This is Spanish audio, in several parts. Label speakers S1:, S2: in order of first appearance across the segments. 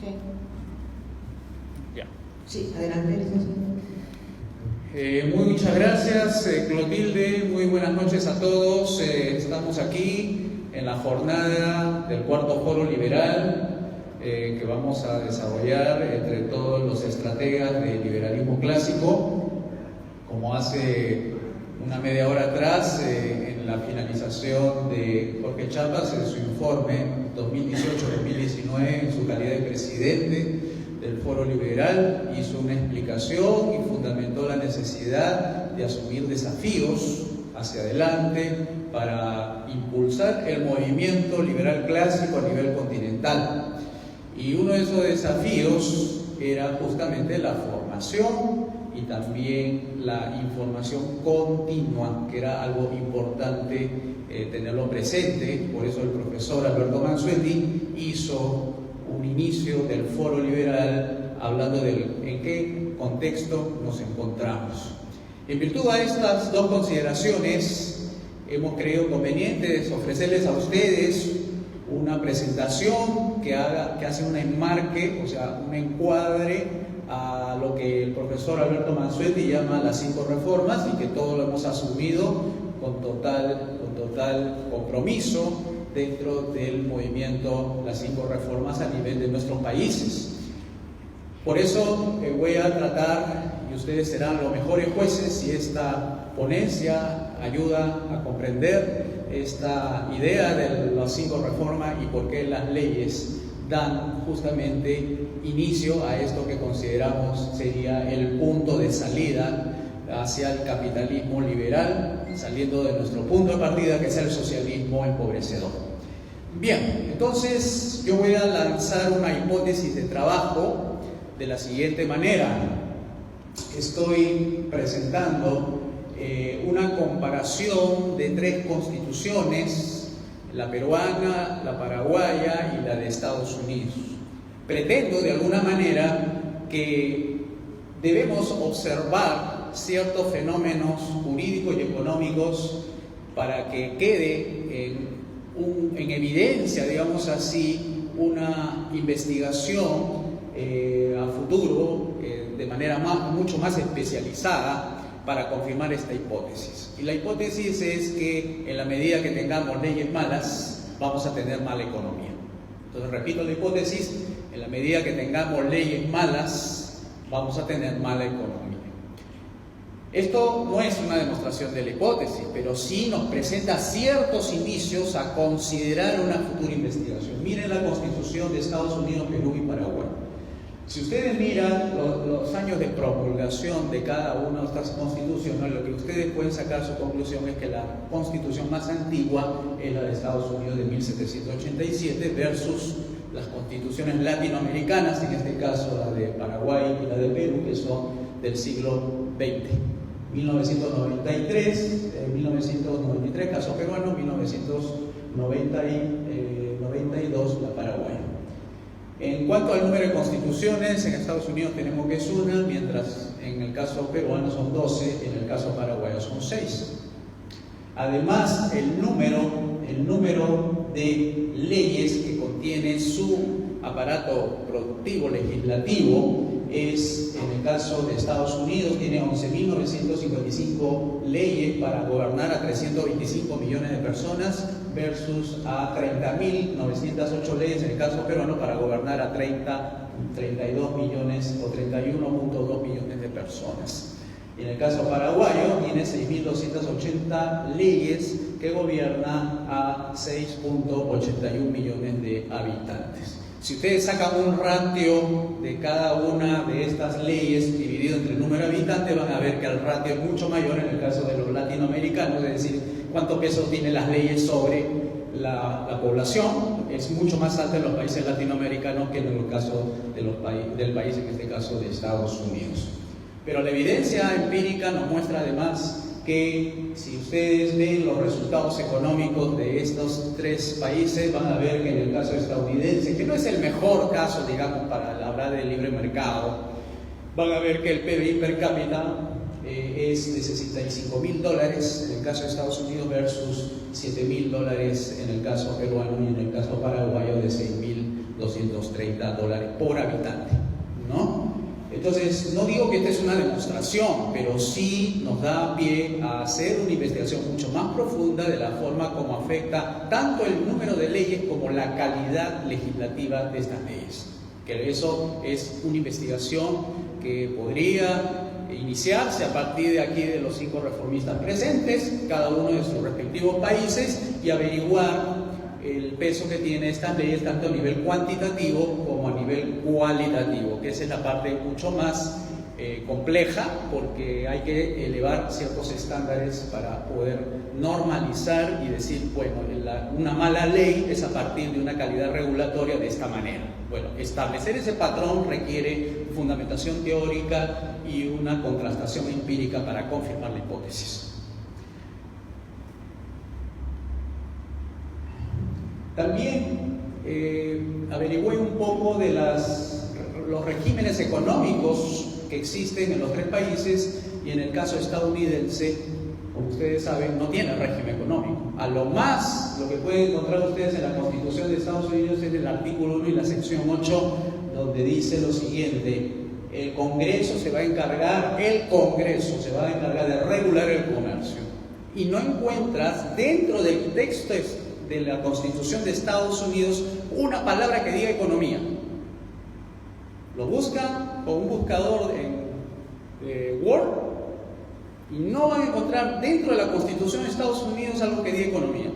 S1: Sí.
S2: Ya.
S1: Sí, adelante, licenciado.
S2: Muchas gracias, Clotilde. Muy buenas noches a todos. Estamos aquí en la jornada del cuarto foro liberal que vamos a desarrollar entre todos los estrategas del liberalismo clásico. Como hace una media hora atrás, en la finalización de Jorge Chapas en su informe 2018-2019 en su calidad de presidente del Foro Liberal, hizo una explicación y fundamentó la necesidad de asumir desafíos hacia adelante para impulsar el movimiento liberal clásico a nivel continental. Y uno de esos desafíos era justamente la formación y también la información continua, que era algo importante tenerlo presente. Por eso el profesor Alberto Mansuetti hizo un inicio del Foro Liberal hablando de en qué contexto nos encontramos. En virtud de estas dos consideraciones, hemos creído conveniente ofrecerles a ustedes una presentación que hace un enmarque, o sea, un encuadre a lo que el profesor Alberto Mansuetti llama las 5 reformas y que todos lo hemos asumido con total compromiso dentro del movimiento las 5 reformas a nivel de nuestros países. Por eso voy a tratar, y ustedes serán los mejores jueces si esta ponencia ayuda a comprender esta idea de las 5 reformas y por qué las leyes dan justamente inicio a esto que consideramos sería el punto de salida hacia el capitalismo liberal, saliendo de nuestro punto de partida, que es el socialismo empobrecedor. Bien, entonces yo voy a lanzar una hipótesis de trabajo de la siguiente manera. Estoy presentando una comparación de 3 constituciones, la peruana, la paraguaya y la de Estados Unidos. Pretendo de alguna manera que debemos observar ciertos fenómenos jurídicos y económicos para que quede en evidencia, digamos así, una investigación a futuro de manera mucho más especializada para confirmar esta hipótesis. Y la hipótesis es que en la medida que tengamos leyes malas, vamos a tener mala economía. Entonces, repito la hipótesis, en la medida que tengamos leyes malas, vamos a tener mala economía. Esto no es una demostración de la hipótesis, pero sí nos presenta ciertos indicios a considerar una futura investigación. Miren la Constitución de Estados Unidos, Perú y Paraguay. Si ustedes miran los años de promulgación de cada una de estas constituciones, lo que ustedes pueden sacar su conclusión es que la constitución más antigua es la de Estados Unidos de 1787 versus las constituciones latinoamericanas, en este caso la de Paraguay y la de Perú, que son del siglo XX. 1993, caso peruano, 1992, la paraguaya. En cuanto al número de constituciones, en Estados Unidos tenemos que es una, mientras en el caso peruano son 12, en el caso paraguayo son 6. Además, el número de leyes que contiene su aparato productivo legislativo es, en el caso de Estados Unidos, tiene 11.955 leyes para gobernar a 325 millones de personas versus a 30.908 leyes en el caso peruano para gobernar a 32 millones o 31.2 millones de personas. Y en el caso paraguayo tiene 6.280 leyes que gobierna a 6.81 millones de habitantes. Si ustedes sacan un ratio de cada una de estas leyes dividido entre el número de habitantes, van a ver que el ratio es mucho mayor en el caso de los latinoamericanos, es decir, cuánto peso tienen las leyes sobre la población. Es mucho más alta en los países latinoamericanos que en el caso del país, en este caso de Estados Unidos. Pero la evidencia empírica nos muestra además que si ustedes ven los resultados económicos de estos 3 países, van a ver que en el caso estadounidense, que no es el mejor caso, digamos, para hablar del libre mercado, van a ver que el PBI per cápita es de $65.000 en el caso de Estados Unidos versus $7.000 en el caso peruano y en el caso paraguayo de $6.000 $230 por habitante, ¿no? Entonces, no digo que esta es una demostración, pero sí nos da pie a hacer una investigación mucho más profunda de la forma como afecta tanto el número de leyes como la calidad legislativa de estas leyes. Que eso es una investigación que podría iniciarse a partir de aquí de los 5 reformistas presentes, cada uno de sus respectivos países, y averiguar el peso que tiene estas leyes tanto a nivel cuantitativo como a nivel cualitativo, que esa es la parte mucho más compleja, porque hay que elevar ciertos estándares para poder normalizar y decir, bueno, una mala ley es a partir de una calidad regulatoria de esta manera. Bueno, establecer ese patrón requiere fundamentación teórica y una contrastación empírica para confirmar la hipótesis. También averigüé un poco de los regímenes económicos que existen en los 3 países, y en el caso estadounidense, como ustedes saben, no tiene régimen económico. A lo más, lo que pueden encontrar ustedes en la Constitución de Estados Unidos es el artículo 1 y la sección 8, donde dice lo siguiente: el Congreso se va a encargar de regular el comercio. Y no encuentras dentro del texto de la Constitución de Estados Unidos una palabra que diga economía. Lo buscan con un buscador en Word y no van a encontrar dentro de la Constitución de Estados Unidos algo que diga economía.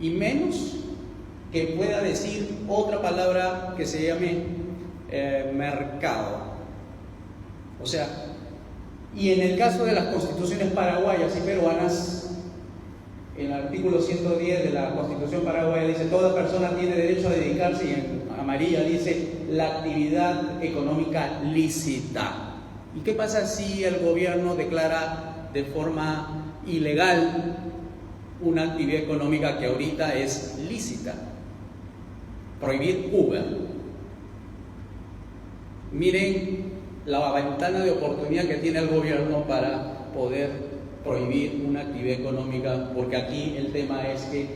S2: Y menos que pueda decir otra palabra que se llame mercado. O sea, y en el caso de las constituciones paraguayas y peruanas, en el artículo 110 de la Constitución paraguaya dice: toda persona tiene derecho a dedicarse, y en amarilla dice: la actividad económica lícita. ¿Y qué pasa si el gobierno declara de forma ilegal una actividad económica que ahorita es lícita? Prohibir Uber. Miren la ventana de oportunidad que tiene el gobierno para poder prohibir una actividad económica, porque aquí el tema es que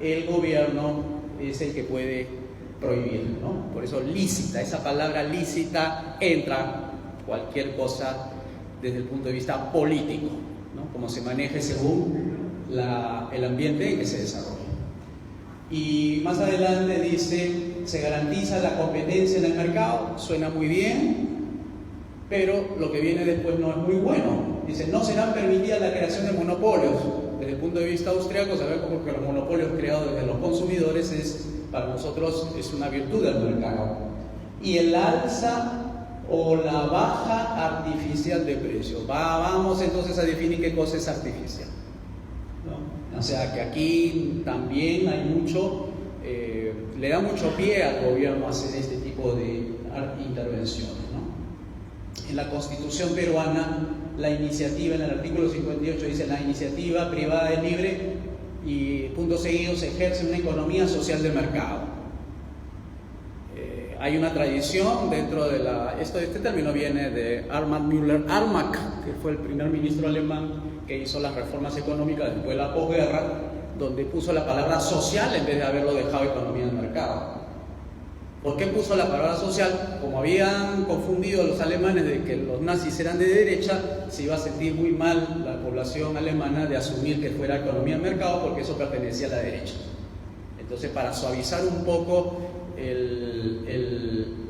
S2: el gobierno es el que puede prohibir, ¿no? Por eso lícita, esa palabra lícita entra cualquier cosa desde el punto de vista político, ¿no? Como se maneje según el ambiente en que se desarrolla. Y más adelante dice: se garantiza la competencia en el mercado. Suena muy bien, pero lo que viene después no es muy bueno. Dice: no serán permitidas la creación de monopolios. Desde el punto de vista austríaco sabemos que los monopolios creados desde los consumidores para nosotros es una virtud del mercado. Y el alza o la baja artificial de precios. Vamos entonces a definir qué cosa es artificial, ¿no? O sea que aquí también hay mucho, le da mucho pie al gobierno a hacer este tipo de intervenciones, ¿no? En la Constitución peruana, la iniciativa, en el artículo 58 dice: la iniciativa privada es libre y punto seguido se ejerce una economía social de mercado. Hay una tradición dentro de este término viene de Armand Müller-Armack, que fue el primer ministro alemán que hizo las reformas económicas después de la posguerra, donde puso la palabra social en vez de haberlo dejado economía de mercado. ¿Por qué puso la palabra social? Como habían confundido los alemanes de que los nazis eran de derecha, se iba a sentir muy mal la población alemana de asumir que fuera economía de mercado, porque eso pertenecía a la derecha. Entonces, para suavizar un poco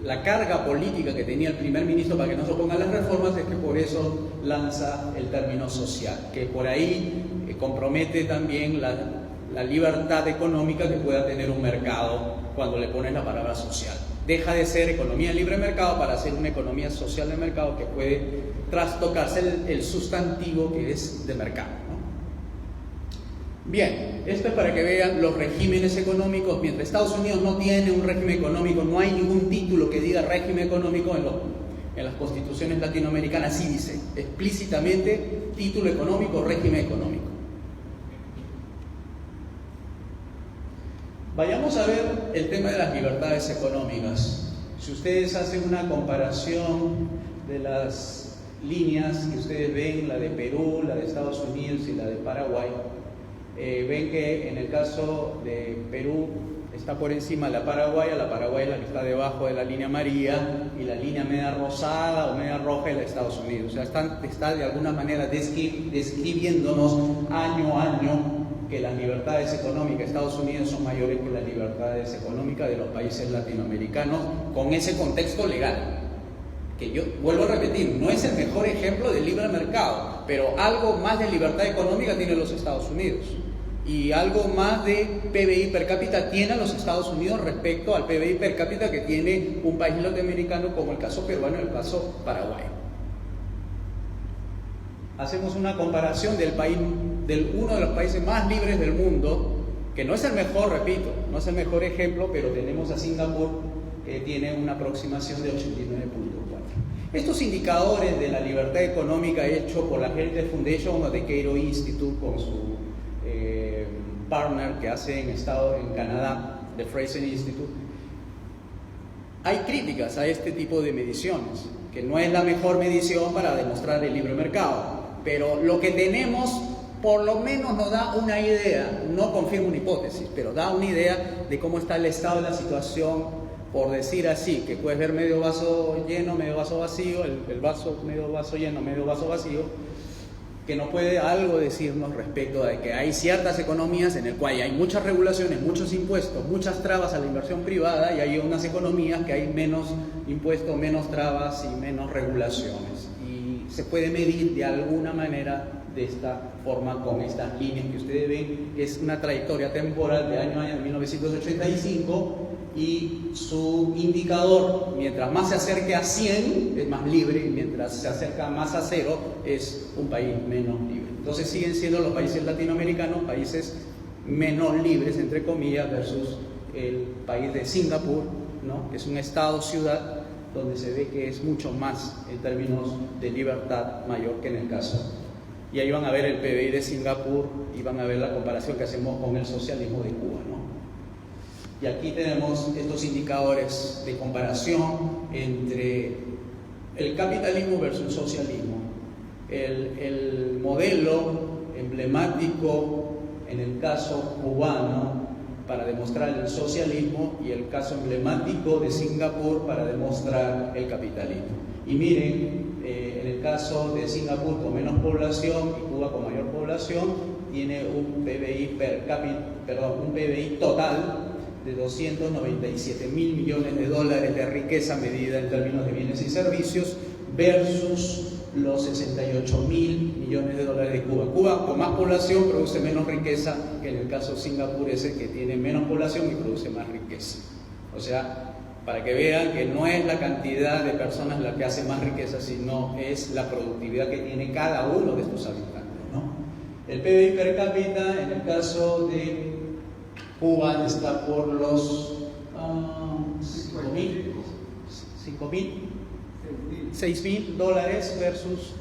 S2: la carga política que tenía el primer ministro para que no se opongan las reformas, es que por eso lanza el término social, que por ahí compromete también la libertad económica que pueda tener un mercado cuando le pones la palabra social. Deja de ser economía de libre mercado para ser una economía social de mercado que puede trastocarse el sustantivo que es de mercado, ¿no? Bien, esto es para que vean los regímenes económicos. Mientras Estados Unidos no tiene un régimen económico, no hay ningún título que diga régimen económico. En las constituciones latinoamericanas sí dice explícitamente título económico, régimen económico. Vayamos a ver el tema de las libertades económicas. Si ustedes hacen una comparación de las líneas que ustedes ven, la de Perú, la de Estados Unidos y la de Paraguay, ven que en el caso de Perú está por encima la paraguaya es la que está debajo de la línea amarilla, y la línea media rosada o media roja es la de Estados Unidos. O sea, está de alguna manera describiéndonos año a año que las libertades económicas de Estados Unidos son mayores que las libertades económicas de los países latinoamericanos, con ese contexto legal, que yo vuelvo a repetir, no es el mejor ejemplo de libre mercado, pero algo más de libertad económica tienen los Estados Unidos, y algo más de PBI per cápita tienen los Estados Unidos respecto al PBI per cápita que tiene un país latinoamericano como el caso peruano y el caso paraguayo. Hacemos una comparación del uno de los países más libres del mundo, que no es el mejor, repito, no es el mejor ejemplo, pero tenemos a Singapur, que tiene una aproximación de 89.4. Estos indicadores de la libertad económica hechos por la Heritage Foundation o The Cato Institute con su partner que hace en Canadá, The Fraser Institute, hay críticas a este tipo de mediciones, que no es la mejor medición para demostrar el libre mercado, pero lo que tenemos por lo menos nos da una idea, no confirma una hipótesis, pero da una idea de cómo está el estado de la situación, por decir así, que puedes ver medio vaso lleno, medio vaso vacío, el vaso medio vaso lleno, medio vaso vacío, que nos puede algo decirnos respecto de que hay ciertas economías en las cuales hay muchas regulaciones, muchos impuestos, muchas trabas a la inversión privada, y hay unas economías que hay menos impuestos, menos trabas y menos regulaciones. Y se puede medir de alguna manera de esta forma con estas líneas que ustedes ven. Es una trayectoria temporal de año a año, 1985, y su indicador, mientras más se acerque a 100, es más libre, y mientras se acerca más a 0, es un país menos libre. Entonces siguen siendo los países latinoamericanos países menos libres, entre comillas, versus el país de Singapur, ¿no? Que es un estado-ciudad donde se ve que es mucho más en términos de libertad mayor que en el caso. Y ahí van a ver el PBI de Singapur y van a ver la comparación que hacemos con el socialismo de Cuba, ¿no? Y aquí tenemos estos indicadores de comparación entre el capitalismo versus el socialismo. El modelo emblemático en el caso cubano para demostrar el socialismo, y el caso emblemático de Singapur para demostrar el capitalismo. Y miren, en el caso de Singapur con menos población y Cuba con mayor población, tiene un PBI un PBI total de 297 mil millones de dólares de riqueza medida en términos de bienes y servicios, versus los 68 mil millones de dólares de Cuba. Cuba con más población produce menos riqueza que en el caso de Singapur, ese que tiene menos población y produce más riqueza. O sea, para que vean que no es la cantidad de personas la que hace más riqueza, sino es la productividad que tiene cada uno de estos habitantes, ¿no? El PBI per cápita en el caso de Cuba está por los 6.000 dólares versus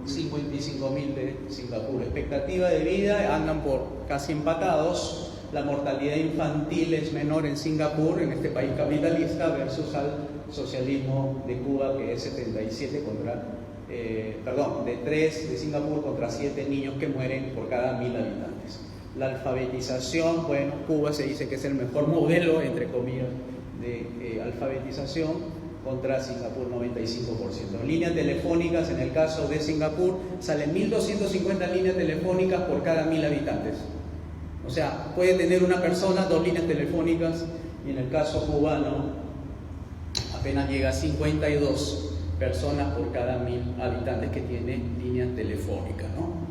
S2: 55.000 de Singapur. Expectativa de vida andan por casi empatados. La mortalidad infantil es menor en Singapur, en este país capitalista, versus al socialismo de Cuba, que es 77 de 3 de Singapur contra 7 niños que mueren por cada 1.000 habitantes. La alfabetización, bueno, Cuba se dice que es el mejor modelo, entre comillas, de alfabetización, contra Singapur 95%. Líneas telefónicas, en el caso de Singapur, salen 1.250 líneas telefónicas por cada 1.000 habitantes. O sea, puede tener una persona 2 líneas telefónicas, y en el caso cubano apenas llega a 52 personas por cada 1.000 habitantes que tiene líneas telefónicas, ¿no?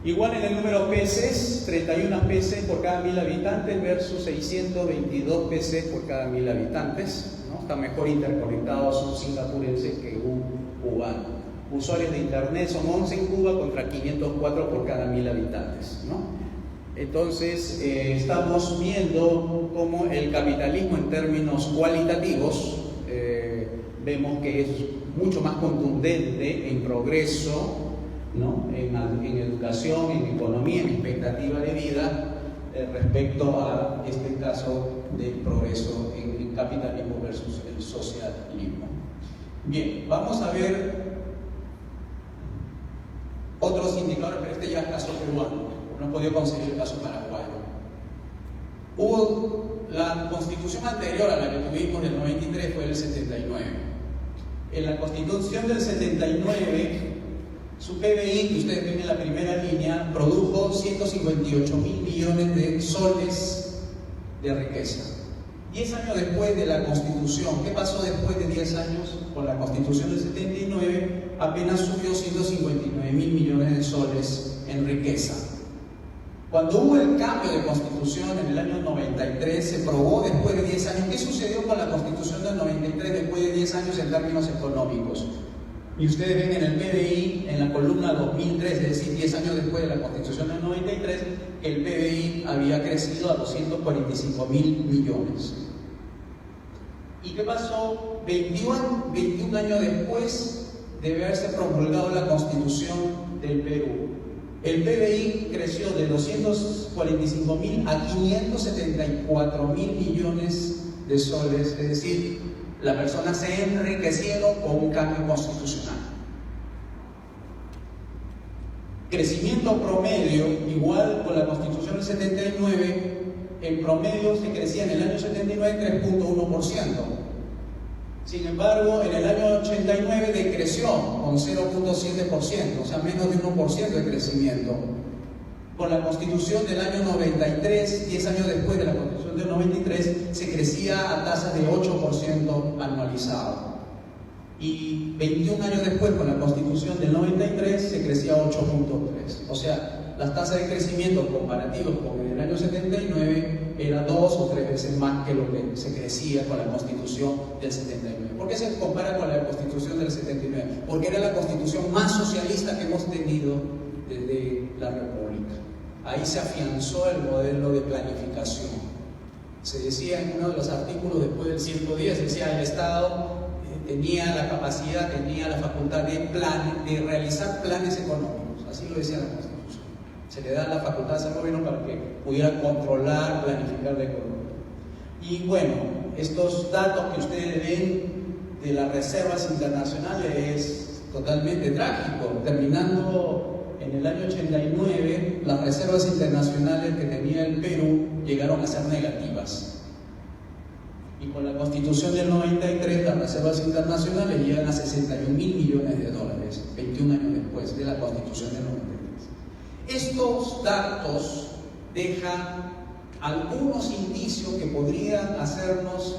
S2: Igual en el número de peces, 31 peces por cada 1.000 habitantes versus 622 peces por cada 1.000 habitantes, ¿no? Está mejor interconectados un singapurense que un cubano. Usuarios de internet son 11 en Cuba contra 504 por cada 1.000 habitantes, ¿no? Entonces, estamos viendo cómo el capitalismo en términos cualitativos, vemos que es mucho más contundente en progreso, ¿no? en educación, en economía, en expectativa de vida, respecto a este caso de progreso en capitalismo versus el socialismo. Bien, vamos a ver otros indicadores, pero este ya es caso peruano. No he podido conseguir el caso paraguayo. La constitución anterior a la que tuvimos del 93 fue del 79. En la constitución del 79, su PBI, que ustedes ven en la primera línea, produjo 158.000 millones de soles de riqueza. 10 años después de la Constitución, ¿qué pasó después de 10 años? Con la Constitución del 79 apenas subió 159.000 millones de soles en riqueza. Cuando hubo el cambio de Constitución en el año 93, se probó después de 10 años. ¿Qué sucedió con la Constitución del 93 después de 10 años en términos económicos? Y ustedes ven en el PBI, en la columna 2003, es decir, 10 años después de la Constitución del 93, el PBI había crecido a 245.000 millones. ¿Y qué pasó? 21 años después de haberse promulgado la Constitución del Perú, el PBI creció de 245.000 a 574.000 millones de soles, es decir, las personas se enriquecieron con un cambio constitucional. Crecimiento promedio, igual con la Constitución del 79, en promedio se crecía en el año 79 3.1%. Sin embargo, en el año 89 decreció con 0.7%, o sea, menos de 1% de crecimiento. Con la Constitución del año 93, 10 años después de la Constitución del 93, se crecía a tasas de 8% anualizado. Y 21 años después, con la Constitución del 93, se crecía a 8.3%. O sea, las tasas de crecimiento comparativas con el año 79 era 2 o 3 veces más que lo que se crecía con la Constitución del 79. ¿Por qué se compara con la Constitución del 79? Porque era la Constitución más socialista que hemos tenido desde la República. Ahí se afianzó el modelo de planificación. Se decía en uno de los artículos después del 110, decía el Estado tenía la capacidad, tenía la facultad de realizar planes económicos. Así lo decía la Constitución. Se le da la facultad al gobierno para que pudiera controlar, planificar la economía. Y bueno, estos datos que ustedes ven de las reservas internacionales es totalmente trágico. Terminando en el año 89, las reservas internacionales que tenía el Perú llegaron a ser negativas. Y con la Constitución del 93, las reservas internacionales llegan a 61.000 millones de dólares, 21 años después de la Constitución del 93. Estos datos dejan algunos indicios que podrían hacernos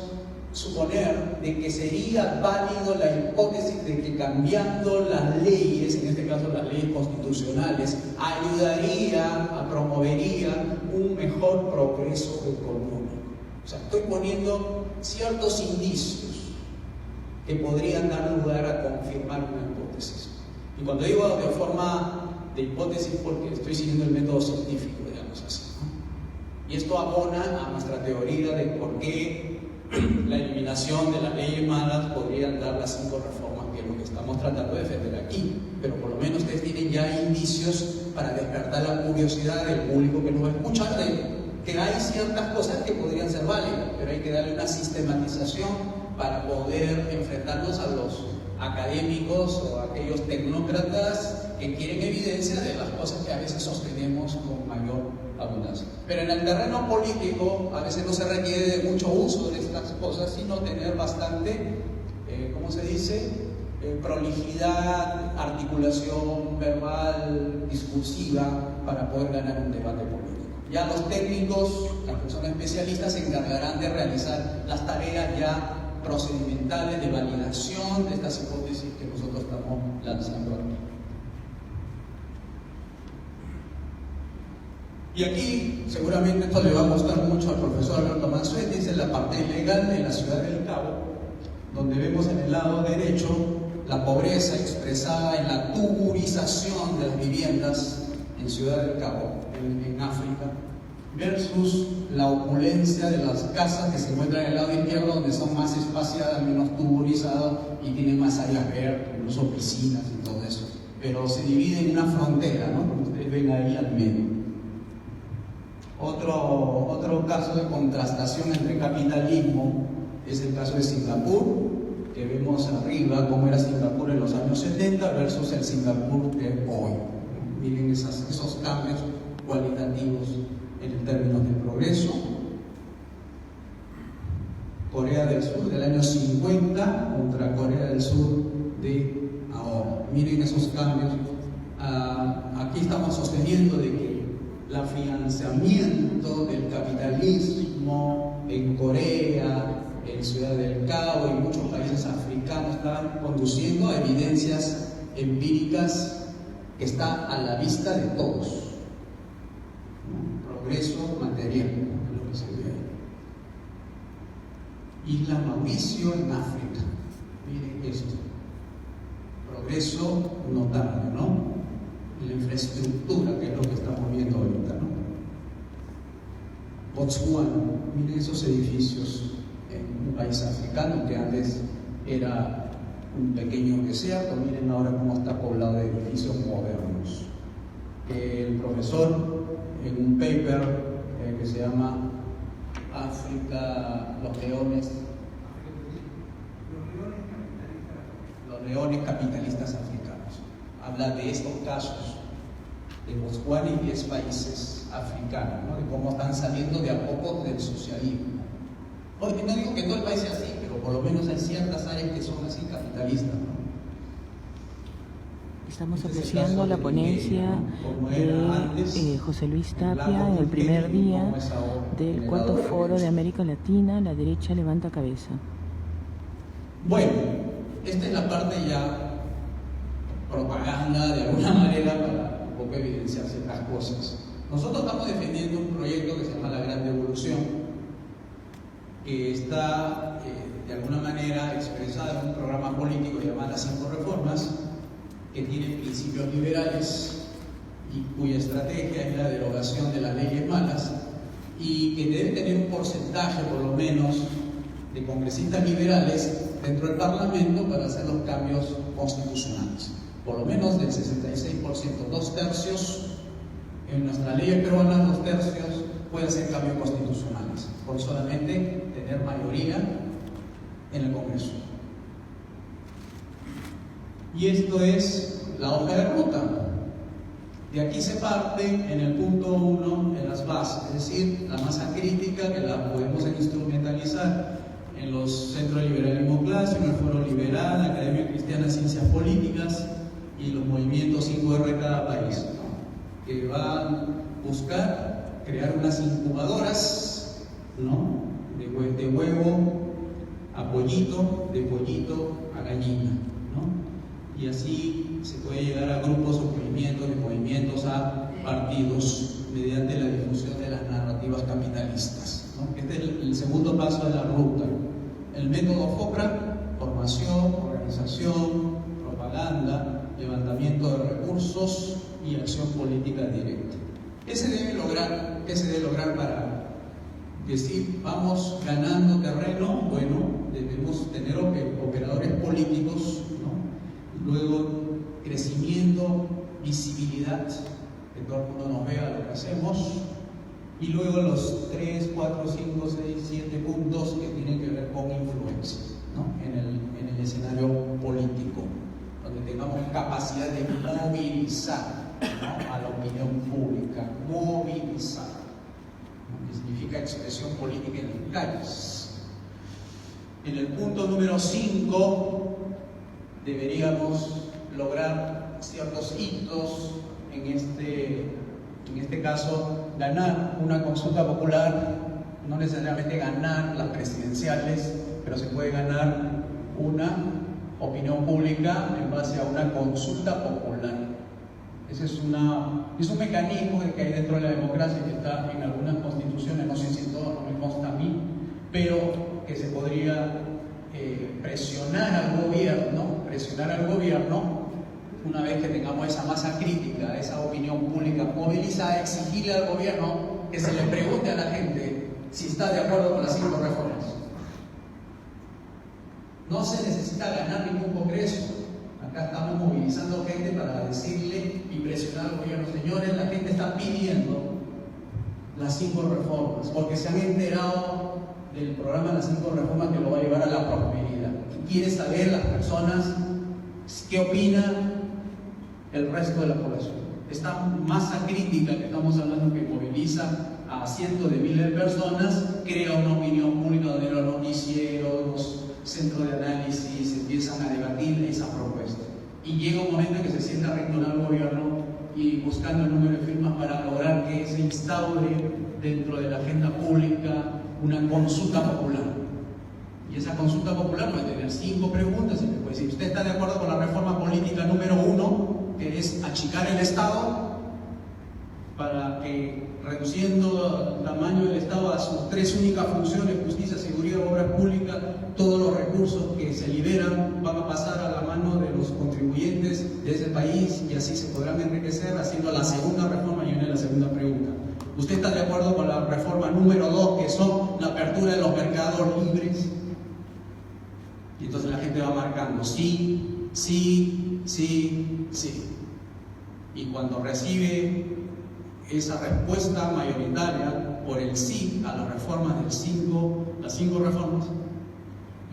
S2: suponer de que sería válido la hipótesis de que cambiando las leyes, en este caso las leyes constitucionales, promovería un mejor progreso económico. O sea, estoy poniendo ciertos indicios que podrían dar lugar a confirmar una hipótesis. Y cuando digo de forma de hipótesis, porque estoy siguiendo el método científico, digamos así, ¿no? Y esto abona a nuestra teoría de por qué la eliminación de las leyes malas podrían dar las 5 reformas, que es lo que estamos tratando de defender aquí. Pero por lo menos ustedes tienen ya indicios para despertar la curiosidad del público que nos escucha de que hay ciertas cosas que podrían ser válidas, pero hay que darle una sistematización para poder enfrentarnos a los académicos o a aquellos tecnócratas que quieren evidencia de las cosas que a veces sostenemos con mayor abundancia. Pero en el terreno político a veces no se requiere de mucho uso de estas cosas, sino tener bastante, ¿cómo se dice? Prolijidad, articulación verbal, discursiva, para poder ganar un debate político. Ya los técnicos, las personas especialistas, se encargarán de realizar las tareas ya procedimentales de validación de estas hipótesis que nosotros estamos lanzando aquí. Y aquí, seguramente esto le va a gustar mucho al profesor Alberto Mansuetti, es la parte legal de la ciudad del Cabo, donde vemos en el lado derecho la pobreza expresada en la tuburización de las viviendas en Ciudad del Cabo, en África, versus la opulencia de las casas que se encuentran en el lado izquierdo, donde son más espaciadas, menos tuburizadas y tienen más áreas verdes, incluso piscinas y todo eso. Pero se divide en una frontera, ¿no? Como ustedes ven ahí al medio. Otro caso de contrastación entre capitalismo es el caso de Singapur, que vemos arriba cómo era Singapur en los años 70 versus el Singapur de hoy. Miren esos cambios cualitativos en términos de progreso.
S3: Corea del Sur del año 50 contra Corea del Sur de ahora. Miren esos cambios. Aquí estamos sosteniendo de que el afianzamiento del capitalismo en Corea, en Ciudad del Cabo y muchos países africanos están conduciendo a evidencias empíricas que está a la vista de todos. Progreso material, es lo que se ve ahí. Isla Mauricio en África. Miren esto. Progreso notable, ¿no? La infraestructura, que es lo que estamos viendo ahorita, ¿no? Botswana, miren esos edificios en un país africano que antes era un pequeño desierto, miren ahora cómo está poblado de edificios modernos. El profesor, en un paper que se llama África, los leones capitalistas africanos, habla de estos casos de Botswana y 10 países africanos, ¿no? De cómo están saliendo de a poco del socialismo. Hoy no digo que todo el país sea así, pero por lo menos hay ciertas áreas que son así capitalistas, ¿no?
S4: Estamos apreciando la ponencia de José Luis Tapia en el primer día del cuarto foro de América Latina, La Derecha Levanta Cabeza.
S3: Bueno, esta es la parte ya propaganda de alguna manera para un poco evidenciar ciertas cosas. Nosotros estamos defendiendo un proyecto que se llama La Gran Devolución, que está de alguna manera expresado en un programa político llamado Las 5 Reformas, que tiene principios liberales y cuya estrategia es la derogación de las leyes malas y que debe tener un porcentaje por lo menos de congresistas liberales dentro del Parlamento para hacer los cambios constitucionales. Por lo menos del 66%, 2/3, en nuestras leyes peruanas 2/3 puede hacer cambios constitucionales, por solamente tener mayoría en el Congreso. Y esto es la hoja de ruta. De aquí se parte en el punto 1 en las bases, es decir, la masa crítica que la podemos instrumentalizar en los centros de liberalismo clásico, en el Foro Liberal, la Academia Cristiana de Ciencias Políticas y los movimientos 5R de cada país, ¿no? Que van a buscar crear unas incubadoras, ¿no? de huevo a pollito, de pollito a gallina, ¿no? Y así se puede llegar a grupos o movimientos, de movimientos a partidos mediante la difusión de las narrativas capitalistas, ¿no? Este es el segundo paso de la ruta. El método FOCRA: formación, organización, propaganda, levantamiento de recursos y acción política directa. ¿Qué se debe lograr para decir vamos ganando terreno? Bueno, debemos tener operadores políticos, ¿no? Luego crecimiento, visibilidad, que todo el mundo nos vea lo que hacemos, y luego los 3, 4, 5, 6, 7 puntos que tienen que ver con influencia, ¿no? en el escenario político, donde tengamos capacidad de movilizar, ¿no? a la opinión pública, movilizar, ¿no? Que significa expresión política en las calles. En el punto número 5 deberíamos lograr ciertos hitos, en este caso ganar una consulta popular, no necesariamente ganar las presidenciales, pero se puede ganar una opinión pública en base a una consulta popular. Ese es un mecanismo que hay dentro de la democracia, que está en algunas constituciones, no sé si en todas, no me consta a mí, pero que se podría presionar al gobierno, una vez que tengamos esa masa crítica, esa opinión pública movilizada, exigirle al gobierno que se le pregunte a la gente si está de acuerdo con las 5 reformas. No se necesita ganar ningún congreso. Acá estamos movilizando gente para decirle y presionar al gobierno: señores, la gente está pidiendo las 5 reformas, porque se han enterado del programa de las 5 reformas que lo va a llevar a la prosperidad. Y quiere saber las personas qué opina el resto de la población. Esta masa crítica que estamos hablando, que moviliza a cientos de miles de personas, crea una opinión pública donde los noticieros, regional al gobierno y buscando el número de firmas para lograr que se instaure dentro de la agenda pública una consulta popular. Y esa consulta popular puede tener 5 preguntas y le puede decir: ¿usted está de acuerdo con la reforma política número 1, que es achicar el Estado para que, reduciendo el tamaño del Estado a sus 3 únicas funciones, justicia, seguridad, obras públicas, todos los recursos que se liberan van a pasar a la mano de los contribuyentes de ese país y así se podrán enriquecer? Haciendo la segunda reforma, y viene la segunda pregunta: ¿usted está de acuerdo con la reforma número 2, que son la apertura de los mercados libres? Y entonces la gente va marcando sí, sí, sí, sí. Y cuando recibe esa respuesta mayoritaria por el sí a las reformas las 5 reformas,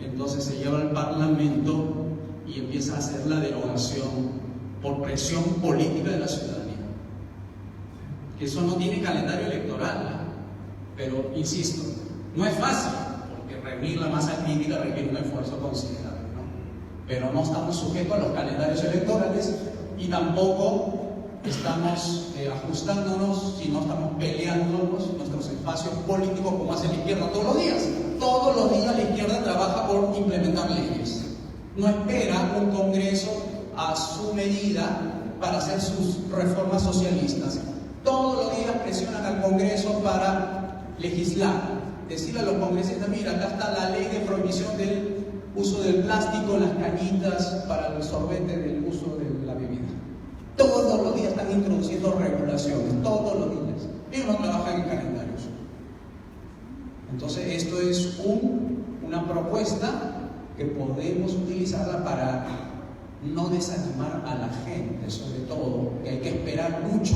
S3: entonces se lleva al Parlamento y empieza a hacer la derogación por presión política de la ciudadanía. Que eso no tiene calendario electoral, ¿no? Pero insisto, no es fácil, porque reunir la masa crítica requiere un esfuerzo considerable, ¿no? Pero no estamos sujetos a los calendarios electorales y tampoco estamos ajustándonos, si no estamos peleándonos nuestros espacios políticos como hace la izquierda todos los días. Todos los días la izquierda trabaja por implementar leyes. No espera un Congreso a su medida para hacer sus reformas socialistas. Todos los días presionan al Congreso para legislar. Decirle a los congresistas: mira, acá está la ley de prohibición del uso del plástico en las cañitas para el sorbete del uso de la bebida. Todos los días están introduciendo regulaciones, todos los días. Ellos no trabajan en calendarios. Entonces esto es una propuesta que podemos utilizarla para no desanimar a la gente, sobre todo, que hay que esperar mucho,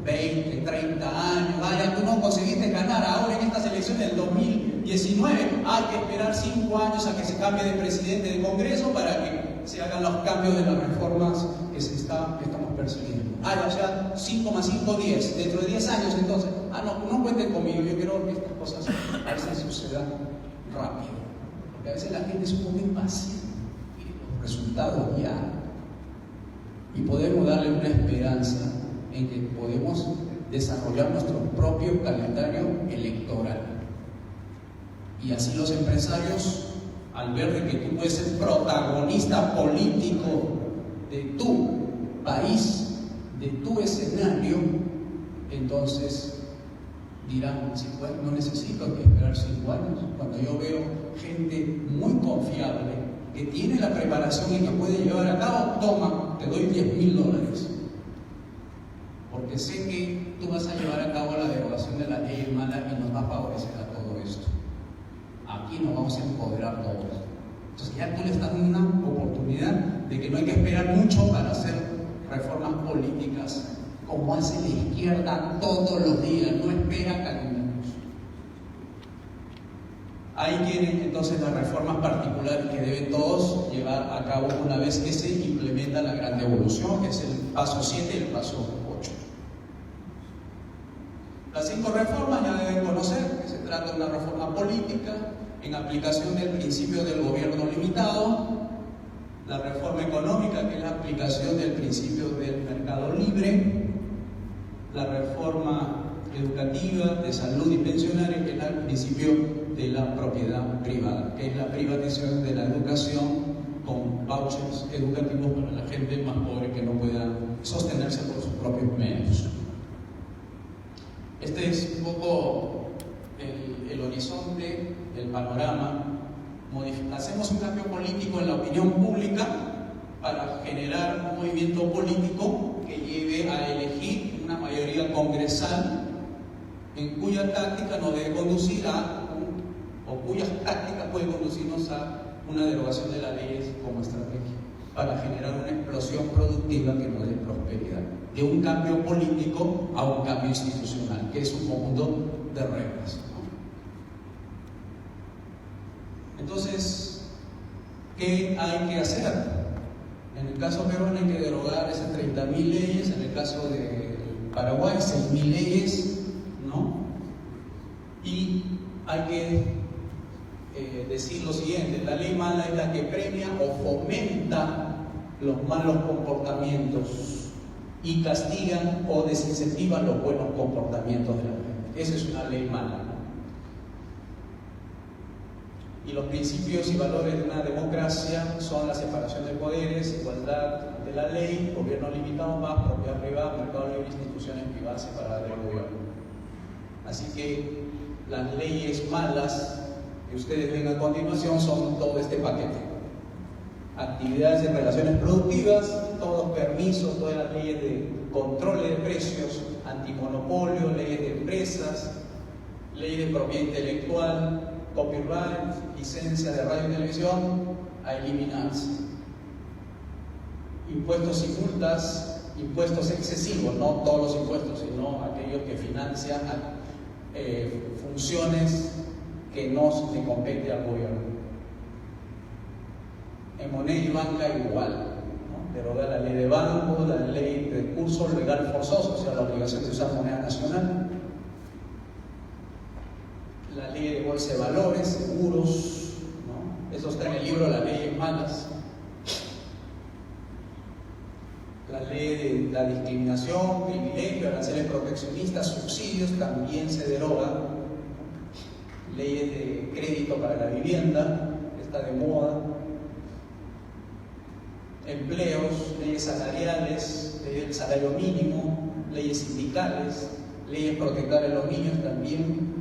S3: 20, 30 años. Ya tú no conseguiste ganar ahora en estas elecciones del 2019, hay que esperar 5 años a que se cambie de presidente de Congreso para que se hagan los cambios de las reformas que estamos persiguiendo. O sea, 5 más 5, 10. Dentro de 10 años, entonces, no cuenten conmigo. Yo quiero que estas cosas a veces sucedan rápido. Porque a veces la gente es un poco impaciente y los resultados ya. Y podemos darle una esperanza en que podemos desarrollar nuestro propio calendario electoral. Y así los empresarios, al ver de que tú puedes ser protagonista político de tu país, de tu escenario, entonces dirán: sí, pues no necesito que esperar 5 años. Cuando yo veo gente muy confiable, que tiene la preparación y que puede llevar a cabo, toma, te doy $10,000. Porque sé que tú vas a llevar a cabo la derogación de la ley mala y nos va a favorecer a todo esto. Aquí nos vamos a empoderar todos. Entonces ya tú le estás dando una oportunidad de que no hay que esperar mucho para hacer reformas políticas como hace la izquierda todos los días, no espera calendarios. Ahí tienen entonces las reformas particulares que deben todos llevar a cabo una vez que se implementa la gran devolución, que es el paso 7 y el paso 8. Las 5 reformas ya deben conocer que se trata de una reforma política en aplicación del principio del gobierno limitado, la reforma económica, que es la aplicación del principio del mercado libre, la reforma educativa, de salud y pensionaria, que es el principio de la propiedad privada, que es la privatización de la educación con vouchers educativos para la gente más pobre que no pueda sostenerse por sus propios medios. Este es un poco el horizonte, el panorama. Hacemos un cambio político en la opinión pública para generar un movimiento político que lleve a elegir una mayoría congresal en cuya táctica nos debe conducir o cuyas tácticas pueden conducirnos a una derogación de las leyes como estrategia para generar una explosión productiva que nos dé prosperidad, de un cambio político a un cambio institucional, que es un conjunto de reglas. Entonces, ¿qué hay que hacer? En el caso peruano hay que derogar esas 30.000 leyes, en el caso de Paraguay 6.000 leyes, ¿no? Y hay que decir lo siguiente: la ley mala es la que premia o fomenta los malos comportamientos. y castigan o desincentivan los buenos comportamientos de la gente. Esa es una ley mala, ¿no? Y los principios y valores de una democracia son la separación de poderes, igualdad ante la ley, gobierno limitado más, propiedad privada, mercado libre, instituciones privadas separadas del gobierno. Así que las leyes malas que ustedes ven a continuación son todo este paquete. Actividades en relaciones productivas, todos los permisos, todas las leyes de control de precios, antimonopolio, leyes de empresas, leyes de propiedad intelectual, copyright, licencia de radio y televisión, a eliminarse. Impuestos y multas, impuestos excesivos, no todos los impuestos, sino aquellos que financian funciones que no le compete al gobierno. En moneda y banca igual, ¿no? Derogar la ley de banco, la ley de curso legal forzoso, o sea, la obligación de usar moneda nacional, la ley de bolsa de valores, seguros, ¿no? Eso está en el libro Las leyes malas. La ley de la discriminación, privilegio, aranceles proteccionistas, subsidios también se deroga. Leyes de crédito para la vivienda, está de moda. Empleos, leyes salariales, leyes del salario mínimo, leyes sindicales, leyes protectoras de los niños también,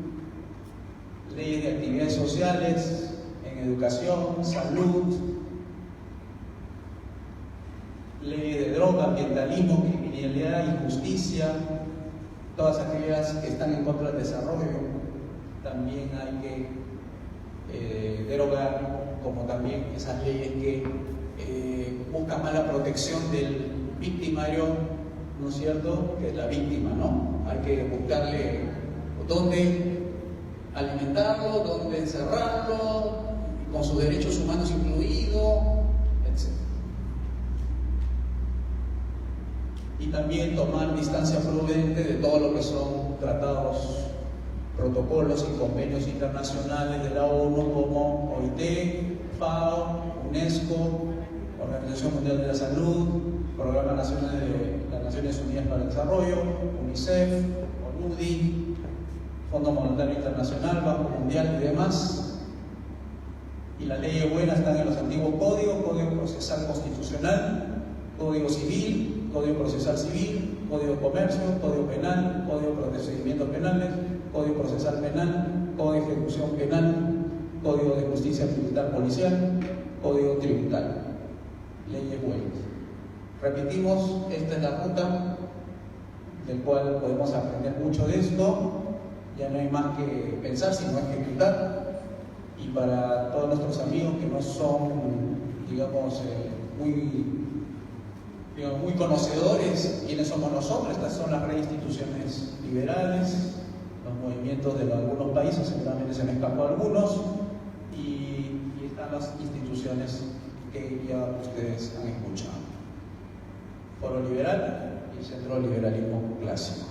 S3: leyes de actividades sociales, en educación, salud, leyes de droga, ambientalismo, criminalidad, injusticia, todas aquellas que están en contra del desarrollo, también hay que derogar, como también esas leyes que buscan más la protección del victimario, ¿no es cierto?, que es la víctima, ¿no? Hay que buscarle dónde alimentarlo, dónde encerrarlo, con sus derechos humanos incluidos, etc. Y también tomar distancia prudente de todo lo que son tratados, protocolos y convenios internacionales de la ONU como OIT, FAO, UNESCO, Organización Mundial de la Salud, Programa Nacional de las Naciones Unidas para el Desarrollo, UNICEF, ONUDI, Fondo Monetario Internacional, Banco Mundial y demás. Y las leyes buenas están en los antiguos códigos: Código Procesal Constitucional, Código Civil, Código Procesal Civil, Código de Comercio, Código Penal, Código de Procedimientos Penales, Código Procesal Penal, Código de Ejecución Penal, Código de Justicia Militar Policial, Código Tributario. Leyes buenas. Repetimos, esta es la ruta del cual podemos aprender mucho de esto. Ya no hay más que pensar, sino ejecutar. Y para todos nuestros amigos que no son, digamos, muy conocedores, ¿quiénes somos nosotros? Estas son las reinstituciones liberales, los movimientos de algunos países, seguramente se me escapó algunos, y están las instituciones que ya ustedes han escuchado: Foro Liberal y Centro Liberalismo Clásico.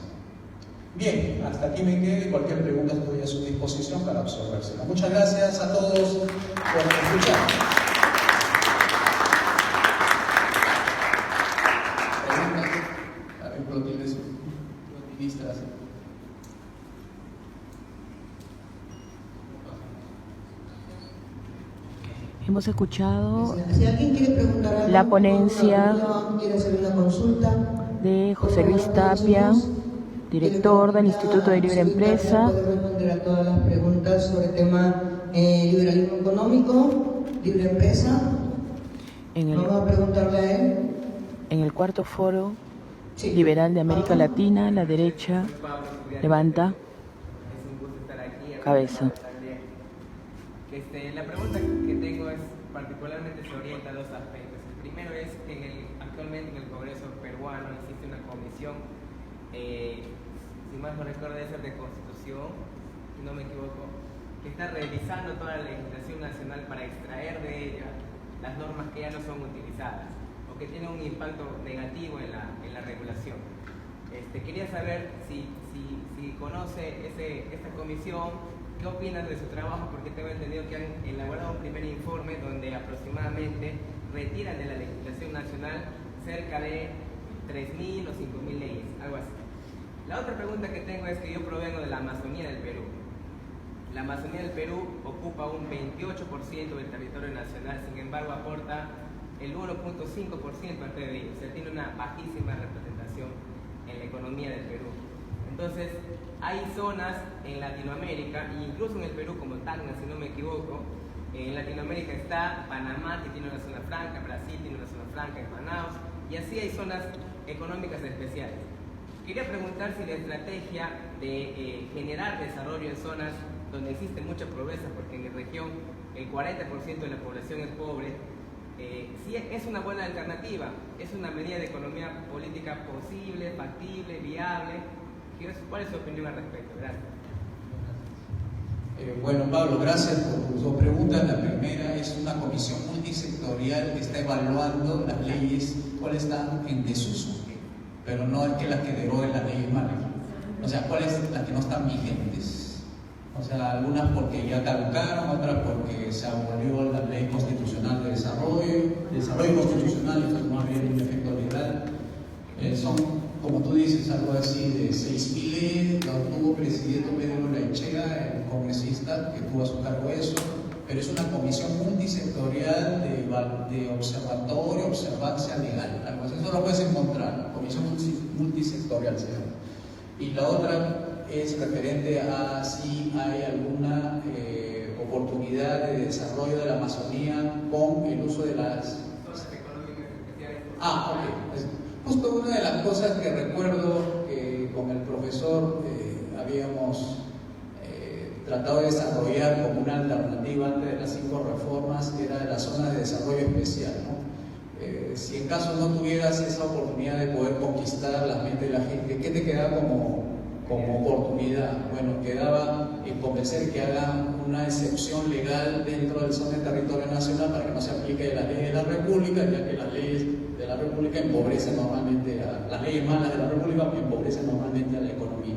S3: Bien, hasta aquí me quedé. Cualquier pregunta estoy a su disposición para absorbérsela. Muchas gracias a todos por escuchar. Preguntas, a ver, Clotilde, su administración.
S4: Hemos escuchado
S1: Si alguien quiere preguntar algo,
S4: la ponencia
S1: quiere hacer una consulta,
S4: de José Luis Tapia, director del Instituto de Libre Empresa.
S1: puede responder a todas las preguntas sobre el tema liberalismo económico, libre empresa. Vamos a preguntarle a él.
S4: En el cuarto foro
S1: Sí.
S4: liberal de América Latina, la derecha levanta cabeza.
S5: La pregunta que tengo es particularmente se orienta a dos aspectos. El primero es que actualmente en el Congreso peruano existe una comisión, si más no recuerdo, es de Constitución, si no me equivoco, que está revisando toda la legislación nacional para extraer de ella las normas que ya no son utilizadas o que tienen un impacto negativo en la regulación. Quería saber si conoce esta comisión. ¿Qué opinas de su trabajo? Porque tengo entendido que han elaborado un primer informe donde aproximadamente retiran de la legislación nacional cerca de 3.000 o 5.000 leyes, algo así. La otra pregunta que tengo es que yo provengo de la Amazonía del Perú. La Amazonía del Perú ocupa un 28% del territorio nacional, sin embargo aporta el 1.5% al PBI, o sea, tiene una bajísima representación en la economía del Perú. Entonces, hay zonas en Latinoamérica, e incluso en el Perú como Tacna, si no me equivoco, en Latinoamérica está Panamá, que tiene una zona franca, Brasil tiene una zona franca en Manaus, y así hay zonas económicas especiales. Quería preguntar si la estrategia de generar desarrollo en zonas donde existe mucha pobreza, porque en mi región el 40% de la población es pobre, sí es una buena alternativa, es una medida de economía política posible, factible, viable. ¿Cuál es su opinión al respecto? Gracias.
S3: Bueno, Pablo, gracias por tus dos preguntas. La primera es una comisión multisectorial que está evaluando las leyes, cuáles están en desuso, pero no es que las que deroguen las leyes malas. O sea, cuáles las que no están vigentes. O sea, algunas porque ya caducaron, otras porque se abolió la ley constitucional de desarrollo constitucional, esto es más bien un efecto legal. Son, como tú dices, algo así de 6.000 leyes, lo tuvo presidente Pedro Laichea, el congresista que tuvo a su cargo eso, pero es una comisión multisectorial de observatorio, observancia legal, algo así. Eso lo puedes encontrar, comisión multisectorial se llama. Y la otra es referente a si hay alguna oportunidad de desarrollo de la Amazonía con el uso de las... Ok. Justo una de las cosas que recuerdo que con el profesor habíamos tratado de desarrollar como una alternativa antes de las 5 reformas era la zona de desarrollo especial, ¿no? Si en caso no tuvieras esa oportunidad de poder conquistar la mente de la gente, ¿qué te quedaba como oportunidad? Bueno, quedaba en convencer que hagan una excepción legal dentro del zona de territorio nacional para que no se aplique la ley de la República, ya que las leyes de la República empobrecen normalmente las leyes malas de la República empobrecen normalmente a la economía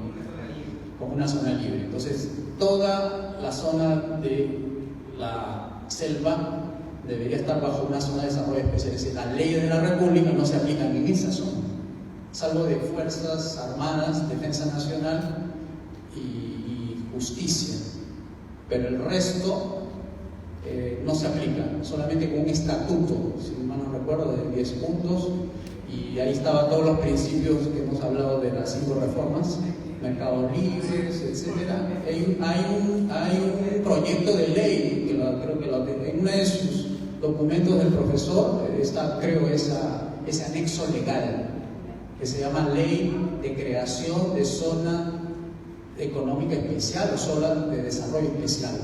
S3: como una zona libre. Entonces, toda la zona de la selva debería estar bajo una zona de desarrollo especial. Es decir, las leyes de la República no se aplican en esa zona, salvo de Fuerzas Armadas, Defensa Nacional y Justicia. Pero el resto no se aplica, solamente con un estatuto, si mal no recuerdo, de 10 puntos, y ahí estaban todos los principios que hemos hablado de las 5 reformas, mercados libres, etc. Hay un proyecto de ley, que creo que en uno de sus documentos del profesor está, creo, ese anexo legal, que se llama Ley de Creación de Zona Económica Especial o Zona de Desarrollo Especial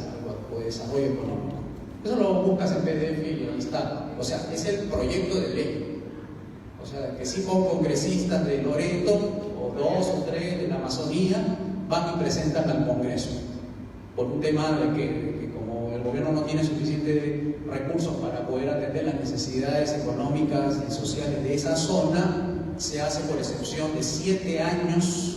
S3: o de Desarrollo Económico. Eso lo buscas en PDF y ahí está. O sea, es el proyecto de ley. O sea, que 5 congresistas de Loreto o 2 o 3 de la Amazonía van y presentan al Congreso por un tema de que como el gobierno no tiene suficientes recursos para poder atender las necesidades económicas y sociales de esa zona, se hace por excepción de 7 años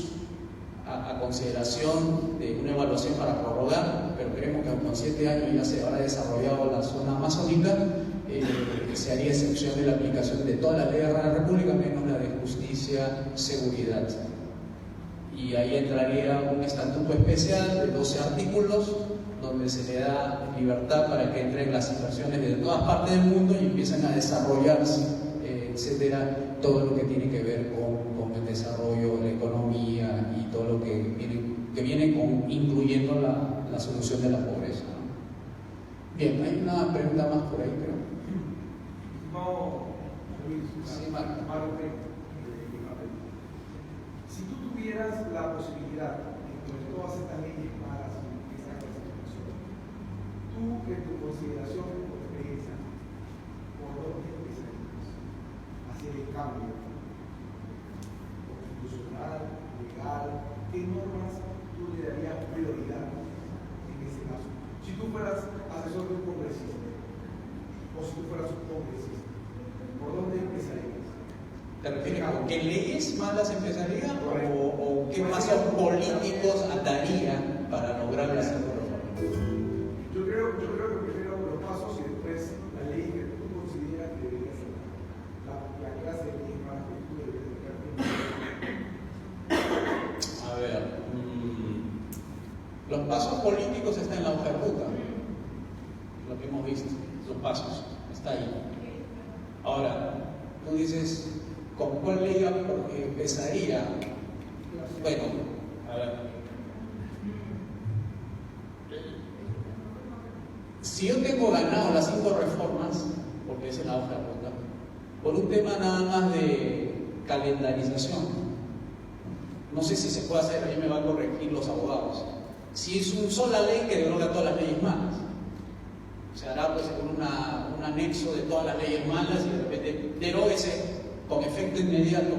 S3: a consideración de una evaluación para prorrogar, pero creemos que con 7 años ya se habrá desarrollado la zona amazónica, se haría excepción de la aplicación de toda la ley de la República, menos la de justicia, seguridad. Y ahí entraría un estatuto especial de 12 artículos, donde se le da libertad para que entren las inversiones de todas partes del mundo y empiecen a desarrollarse, etcétera, todo lo que tiene que ver con el desarrollo, la economía y todo lo que viene incluyendo la solución de la pobreza, ¿no? Bien, hay una pregunta más por ahí, creo.
S6: No, Luis,
S3: Sí,
S6: si tú tuvieras la posibilidad de todas estas leyes malas, esta clasificación, tú en tu consideración y tu experiencia, ¿por dónde empezarías a hacer el cambio constitucional, legal? ¿Qué normas tú le darías prioridad en ese caso? Si tú fueras asesor de un congresista o si tú fueras un congresista, ¿por dónde empezarías?
S3: ¿Te refieres a qué leyes malas empezaría o qué pasos políticos ataría para lograr las reformas?
S6: Yo creo que primero los pasos y después la ley que tú consideras que debería ser la clase de ley más que tú deberías
S3: pasos políticos están en la hoja de ruta, lo que hemos visto, los pasos, está ahí. Ahora, tú dices, ¿con cuál ley empezaría? Bueno, a ver. Si yo tengo ganado las 5 reformas, porque es en la hoja de ruta, por un tema nada más de calendarización, no sé si se puede hacer, ahí me van a corregir los abogados, si es una sola ley que deroga todas las leyes malas, se hará pues un anexo de todas las leyes malas y de repente deróguese con efecto inmediato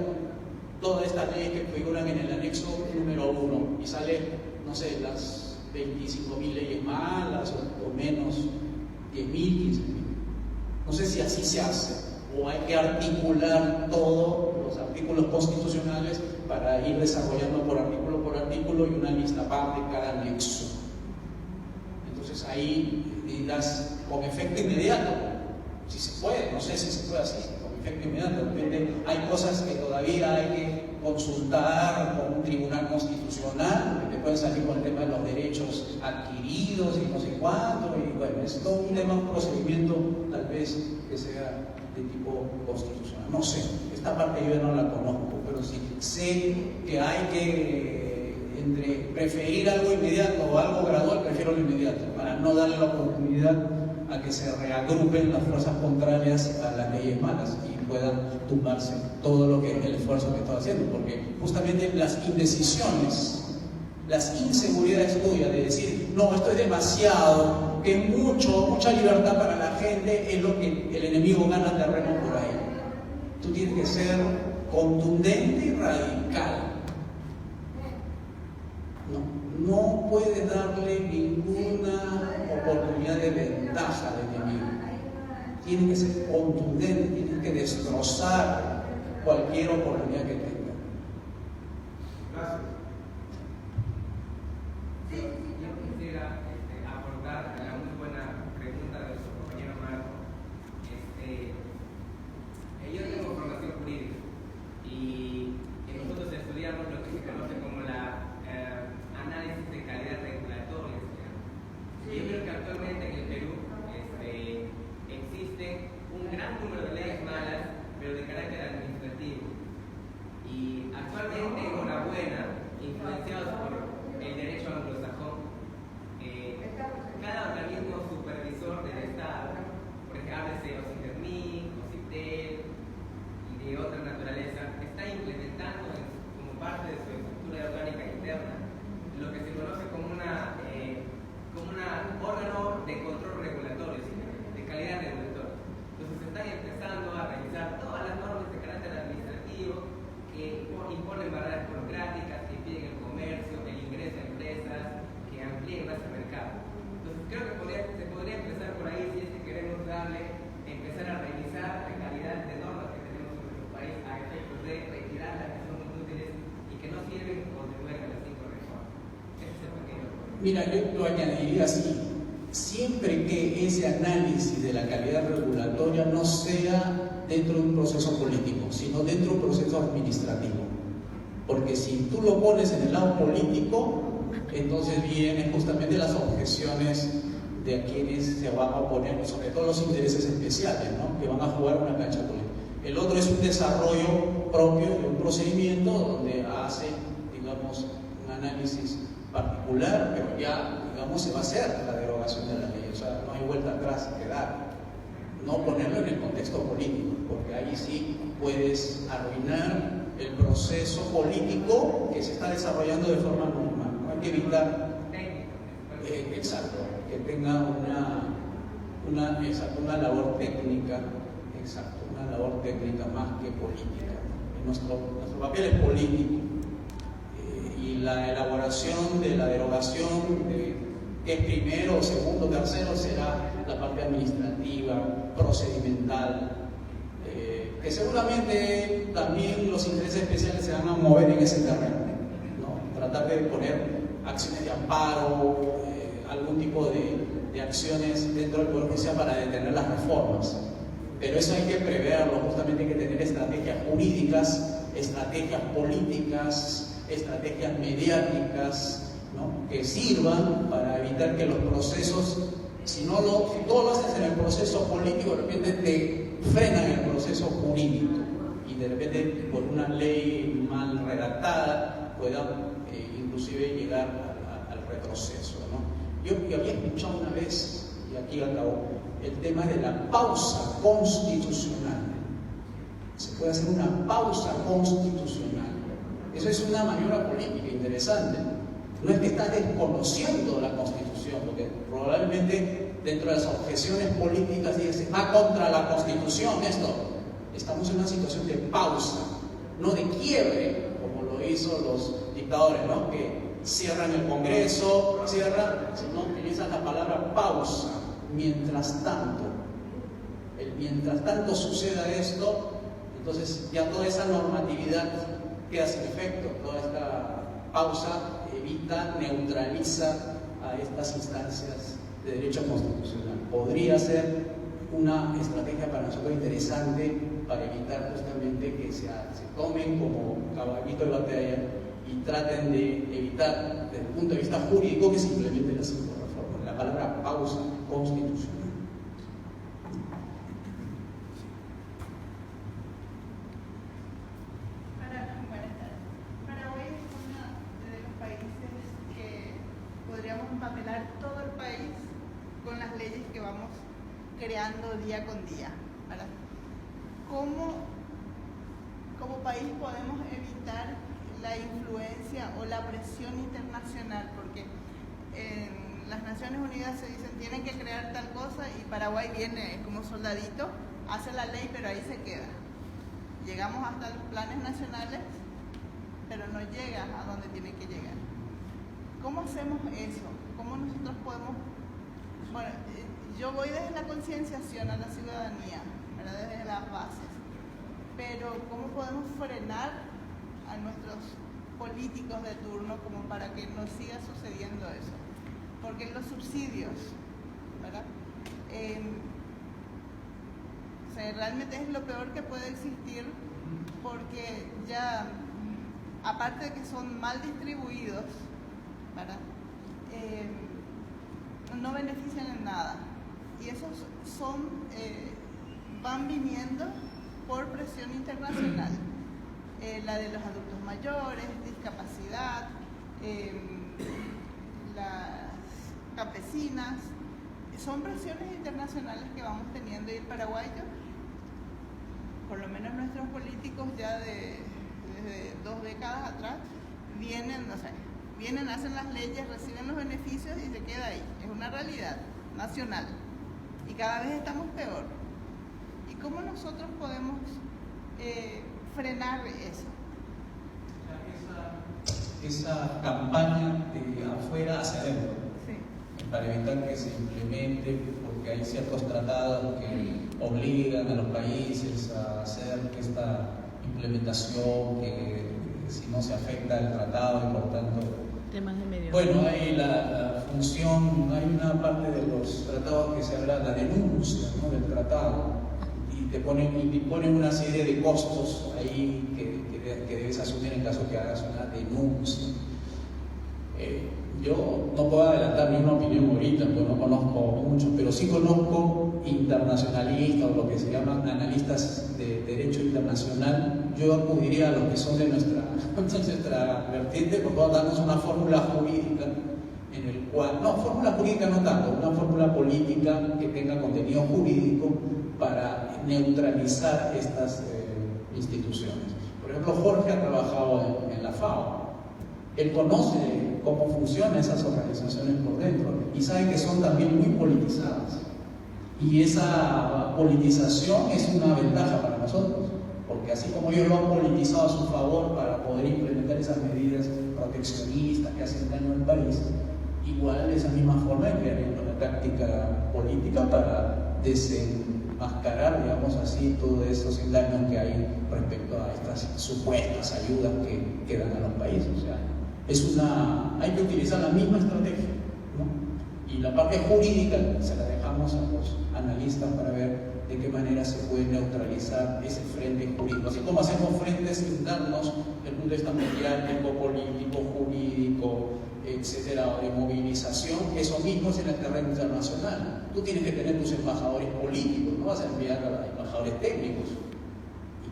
S3: todas estas leyes que figuran en el anexo número 1 y sale, no sé, las 25.000 leyes malas o menos 10.000, 15.000. No sé si así se hace o hay que articular todos los artículos constitucionales para ir desarrollando por artículo y una lista aparte cada anexo. Entonces ahí dirás con efecto inmediato, si se puede, no sé si se puede así, con efecto inmediato. De repente hay cosas que todavía hay que consultar con un tribunal constitucional, que pueden salir con el tema de los derechos adquiridos y no sé cuánto, y bueno, es todo un tema, un procedimiento tal vez que sea de tipo constitucional. No sé, esta parte yo no la conozco, pero sí sé que hay que, entre preferir algo inmediato o algo gradual, prefiero lo inmediato, para no darle la oportunidad a que se reagrupen las fuerzas contrarias a las leyes malas y puedan tumbarse todo lo que el esfuerzo que estoy haciendo, porque justamente las indecisiones, las inseguridades tuyas de decir, no, esto es demasiado, que es mucha libertad para la gente, es lo que el enemigo gana terreno por ahí. Tú tienes que ser contundente y radical. No puedes darle ninguna oportunidad de ventaja al enemigo. Tienes que ser contundente, tienes que destrozar cualquier oportunidad que tenga.
S6: Gracias.
S5: Yo quisiera aportar a la muy buena pregunta de su compañero Marco. Yo tengo formación jurídica y nosotros estudiamos lo que se conoce como la análisis de calidad regulatoria. Yo creo que actualmente en el Perú existe un gran número de leyes malas, pero de carácter administrativo. Y actualmente, enhorabuena, influenciados por el derecho anglosajón, cada organismo supervisor del Estado, por ejemplo, háblese OCITERMIN, OCITEL y de otra naturaleza, está implementando como parte de su estructura orgánica interna lo que se conoce como un órgano de control regulatorio, de calidad regulatoria. Entonces se están empezando a revisar todas las normas de carácter administrativo que imponen barreras burocráticas, que impiden el comercio, el ingreso a empresas, que amplíen más el mercado. Entonces creo que se podría empezar por ahí si es que queremos empezar a revisar la calidad de normas que tenemos en nuestro país a efectos de retirar las que son inútiles y que no sirven o contribuyen a las 5 reformas. Ese es el pequeño problema.
S3: Mira, yo lo añadiría así. Siempre que ese análisis de la calidad regulatoria no sea dentro de un proceso político, sino dentro de un proceso administrativo. Porque si tú lo pones en el lado político, entonces vienen justamente las objeciones de quienes se van a oponer, sobre todo los intereses especiales, ¿no? Que van a jugar una cancha política. El otro es un desarrollo propio de un procedimiento donde hace, digamos, un análisis particular, pero ya, digamos, se va a hacer la derogación de la ley. O sea, no hay vuelta atrás que dar. No ponerlo en el contexto político, porque ahí sí puedes arruinar el proceso político que se está desarrollando de forma normal, ¿no? Hay que evitar, exacto, que tenga una labor técnica, exacto, una labor técnica más que política. Nuestro papel es político, y la elaboración de la derogación que es primero, segundo, tercero, será la parte administrativa, procedimental, que seguramente también los intereses especiales se van a mover en ese terreno, ¿no? Tratar de poner acciones de amparo, algún tipo de acciones dentro del Poder Judicial para detener las reformas. Pero eso hay que preverlo, justamente hay que tener estrategias jurídicas, estrategias políticas, estrategias mediáticas, ¿no? Que sirvan para evitar que los procesos, si todo lo haces en el proceso político, de repente te frenan el proceso jurídico y de repente por una ley mal redactada pueda inclusive llegar al retroceso, ¿no? Yo había escuchado una vez, y aquí acabo, el tema de la pausa constitucional. Se puede hacer una pausa constitucional. Eso es una maniobra política interesante. No es que estás desconociendo la Constitución, porque probablemente dentro de las objeciones políticas dices, va contra la Constitución esto. Estamos en una situación de pausa, no de quiebre, como lo hizo los dictadores, ¿no? Que cierran el Congreso, sino utilizan la palabra pausa. Mientras tanto suceda esto, entonces ya toda esa normatividad queda sin efecto. Toda esta pausa evita, neutraliza a estas instancias de derecho constitucional. Podría ser una estrategia para nosotros interesante para evitar justamente que se tomen como caballito de batalla y traten de evitar desde el punto de vista jurídico que se implementen las reformas. La palabra pausa constitucional.
S7: Paraguay es uno de los países que podríamos empapelar todo el país con las leyes que vamos creando día con día, ¿verdad? ¿Cómo como país podemos evitar la influencia o la presión internacional? Porque en las Naciones Unidas se dicen tienen que crear tal cosa y Paraguay viene como soldadito, hace la ley pero ahí se queda. Llegamos hasta los planes nacionales pero no llega a donde tiene que llegar. ¿Cómo hacemos eso? ¿Cómo nosotros podemos? Bueno, yo voy desde la concienciación a la ciudadanía, ¿verdad? Desde las bases, pero ¿cómo podemos frenar a nuestros políticos de turno como para que no siga sucediendo eso? Porque los subsidios, ¿verdad? O sea, realmente es lo peor que puede existir, porque ya, aparte de que son mal distribuidos, ¿verdad? No benefician en nada. Y esos van viniendo por presión internacional. La de los adultos mayores, discapacidad, las campesinas, son presiones internacionales que vamos teniendo, y el paraguayo, por lo menos nuestros políticos ya desde 2 décadas atrás, vienen, hacen las leyes, reciben los beneficios y se queda ahí. Es una realidad nacional y cada vez estamos peor. ¿Y cómo nosotros podemos frenar eso?
S3: Esa campaña de afuera hacia adentro,
S7: sí,
S3: para evitar que se implemente, porque hay ciertos tratados que obligan a los países a hacer esta implementación, que si no se afecta el tratado y por tanto...
S4: Temas de medio.
S3: Bueno, hay la función, hay una parte de los tratados que se habla de la denuncia, ¿no?, del tratado, y te ponen una serie de costos ahí que debes asumir en caso que hagas una denuncia. Yo no puedo adelantar mi opinión ahorita, porque no conozco mucho, pero sí conozco internacionalistas o lo que se llaman analistas de derecho internacional. Yo acudiría a los que son de nuestra vertiente, porque vamos a darnos una fórmula jurídica en el cual, no, fórmula jurídica no tanto, una fórmula política que tenga contenido jurídico para neutralizar estas instituciones. Por ejemplo, Jorge ha trabajado en la FAO. Él conoce cómo funcionan esas organizaciones por dentro y sabe que son también muy politizadas. Y esa politización es una ventaja para nosotros, porque así como ellos lo han politizado a su favor para poder implementar esas medidas proteccionistas que hacen daño al país, igual de esa misma forma emplearían una táctica política para desenmascarar, digamos así, todos esos engaños que hay respecto a estas supuestas ayudas que dan a los países. O sea, hay que utilizar la misma estrategia, ¿no? Y la parte jurídica se la dejamos a los analistas para ver de qué manera se puede neutralizar ese frente jurídico. Así como hacemos frentes internos desde el punto de vista mediático, político, jurídico, etcétera, o de movilización, eso mismo es en el terreno internacional. Tú tienes que tener tus embajadores políticos, no vas a enviar a embajadores técnicos.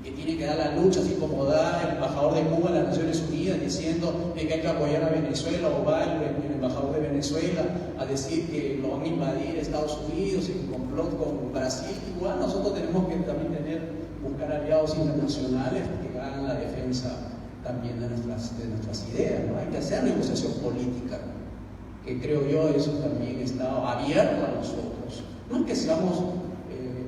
S3: Que tiene que dar la lucha, así como da el embajador de Cuba a las Naciones Unidas diciendo que hay que apoyar a Venezuela, o va el embajador de Venezuela a decir que lo van a invadir Estados Unidos en complot con Brasil. Igual nosotros tenemos que también buscar aliados internacionales que hagan la defensa también de nuestras ideas, ¿no? Hay que hacer negociación política, que creo yo eso también está abierto a nosotros. No es que seamos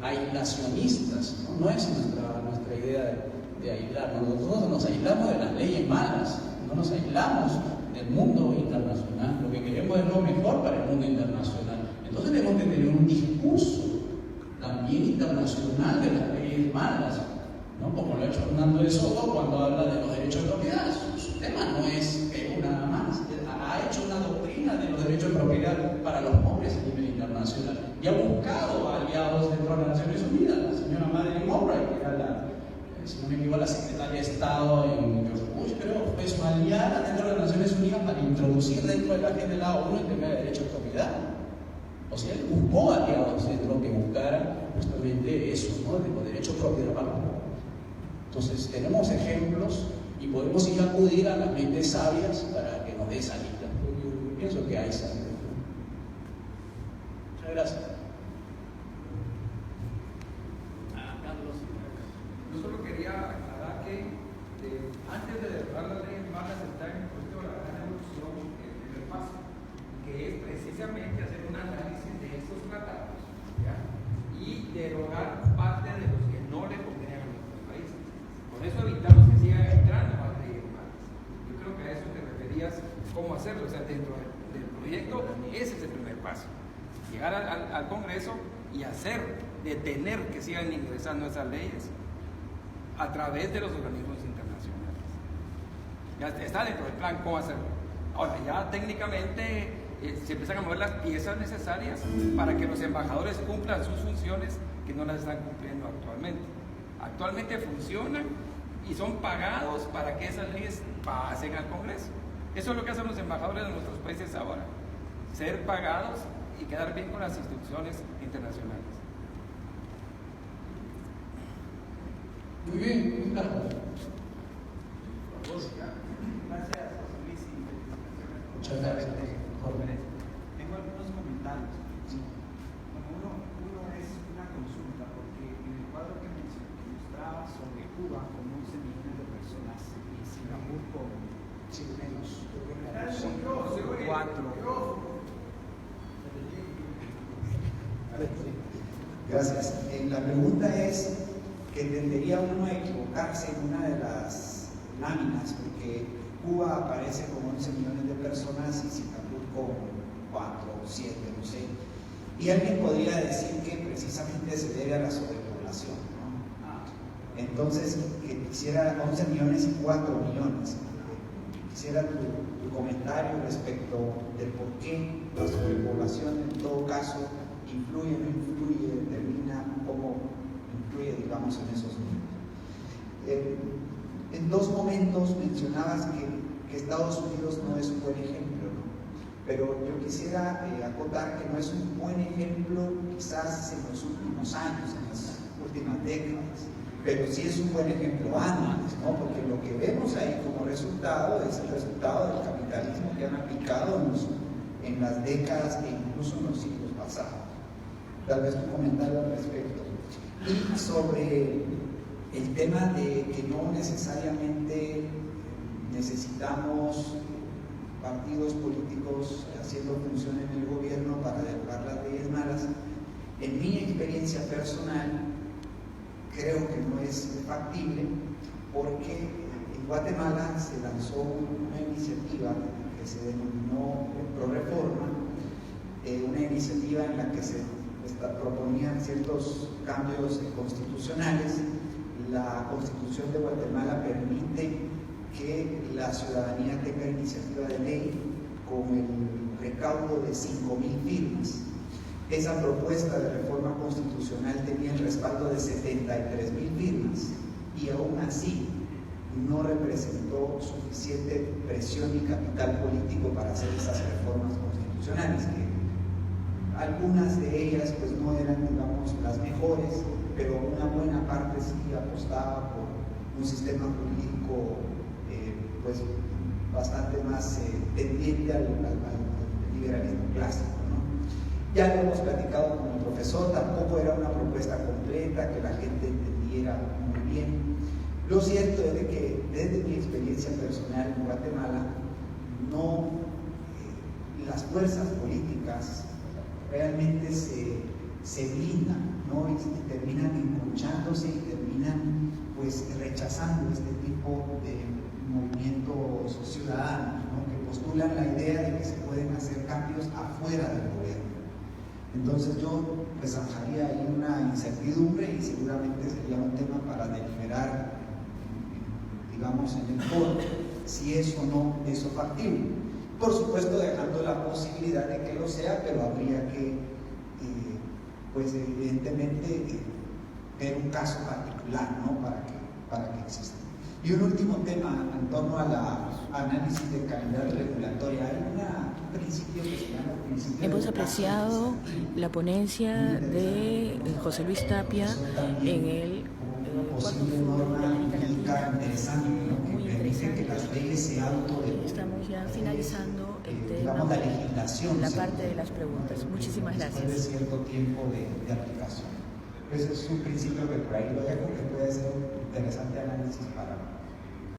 S3: aislacionistas, no es nuestra idea de aislarnos. Nosotros nos aislamos de las leyes malas, no nos aislamos del mundo internacional. Lo que queremos es lo mejor para el mundo internacional. Entonces tenemos que tener un discurso también internacional de las leyes malas, ¿no? Como lo ha hecho Hernando de Soto cuando habla de los derechos de propiedad. Su tema no es Perú nada más. Ha hecho una doctrina de los derechos de propiedad para los pobres a nivel internacional y ha buscado aliados dentro de las Naciones Unidas. La señora Madeleine Albright, que era si no me equivoco, la secretaria de Estado en George Bush, pero fue su aliada dentro de las Naciones Unidas para introducir dentro de la agenda de la ONU el tema de derechos de propiedad. O sea, él buscó aliados dentro que buscaran justamente eso, ¿no? De los derechos de propiedad para los pobres. Entonces, tenemos ejemplos y podemos ir a acudir a las mentes sabias para que nos dé salida. Yo pienso que hay salida. Muchas gracias.
S8: Yo solo quería aclarar que antes de derogar las leyes malas está en el proyecto de la gran evolución el primer paso, que es precisamente hacer un análisis de estos tratados, ¿ya? Y derogar parte de los que no le convienen a nuestros países. Con eso evitamos que sigan entrando más leyes malas. Yo creo que a eso te referías, cómo hacerlo. O sea, dentro del proyecto, ese es el primer paso. Llegar al Congreso y detener que sigan ingresando esas leyes a través de los organismos internacionales. Ya está dentro del plan cómo hacerlo. Ahora, ya técnicamente se empiezan a mover las piezas necesarias para que los embajadores cumplan sus funciones que no las están cumpliendo actualmente. Actualmente funcionan y son pagados para que esas leyes pasen al Congreso. Eso es lo que hacen los embajadores de nuestros países ahora. Ser pagados y quedar bien con las instituciones internacionales.
S3: Muy bien, Carlos.
S9: Gracias, José Luis, y felicitaciones.
S3: Muchas gracias.
S9: Tengo algunos comentarios. Bueno, uno es una consulta, porque en el cuadro que mostraba sobre Cuba con 11 millones de personas y Singapur con menos, 4.
S10: Gracias. La pregunta es que tendería uno a equivocarse en una de las láminas, porque Cuba aparece con 11 millones de personas y Singapur con 4 o 7, no sé. Y alguien podría decir que precisamente se debe a la sobrepoblación, ¿no? Entonces, que quisiera 11 millones y 4 millones. Quisiera tu comentario respecto del por qué la sobrepoblación en todo caso influye o no influye, determina cómo influye, digamos, en esos números. En dos momentos mencionabas que Estados Unidos no es un buen ejemplo, ¿no? Pero yo quisiera acotar que no es un buen ejemplo quizás en los últimos años, en las últimas décadas, pero sí es un buen ejemplo antes, ¿no? Porque lo que vemos ahí como resultado es el resultado del capitalismo que han aplicado en las décadas e incluso en los siglos pasados. Tal vez tu comentario al respecto. Y sobre el tema de que no necesariamente necesitamos partidos políticos haciendo función en el gobierno para derogar las leyes malas, en mi experiencia personal creo que no es factible, porque en Guatemala se lanzó una iniciativa que se denominó ProReforma, una iniciativa en la que se proponían ciertos cambios constitucionales. La Constitución de Guatemala permite que la ciudadanía tenga iniciativa de ley con el recaudo de 5,000 firmas. Esa propuesta de reforma constitucional tenía el respaldo de 73,000 firmas y aún así no representó suficiente presión y capital político para hacer esas reformas constitucionales, que algunas de ellas pues no eran, digamos, las mejores, pero una buena parte sí apostaba por un sistema jurídico pues bastante más tendiente al liberalismo clásico, ¿no? Ya lo hemos platicado con el profesor, tampoco era una propuesta completa que la gente entendiera muy bien. Lo cierto es de que desde mi experiencia personal en Guatemala, las fuerzas políticas realmente se blindan, ¿no? Y terminan enconchándose y terminan pues rechazando este tipo de movimientos ciudadanos, ¿no? Que postulan la idea de que se pueden hacer cambios afuera del gobierno. Entonces yo pues zanjaría ahí una incertidumbre y seguramente sería un tema para deliberar, digamos, en el foro, si es o no eso factible. Por supuesto dejando la posibilidad de que lo sea, pero habría que, pues evidentemente, ver un caso particular, ¿no? para que exista. Y un último tema en torno a la análisis de calidad regulatoria. Hay un principio que se llama principio.
S4: Hemos apreciado la ponencia de José Luis Tapia en el
S10: posible norma jurídica interesante, ¿no? Que permite que las leyes se autodevuelvan.
S4: Estamos ya finalizando el tema,
S10: digamos, la legislación,
S4: la parte de las preguntas. Muchísimas gracias.
S10: Después de cierto tiempo de aplicación. Ese es un principio que por ahí lo dejo, que puede ser un interesante análisis para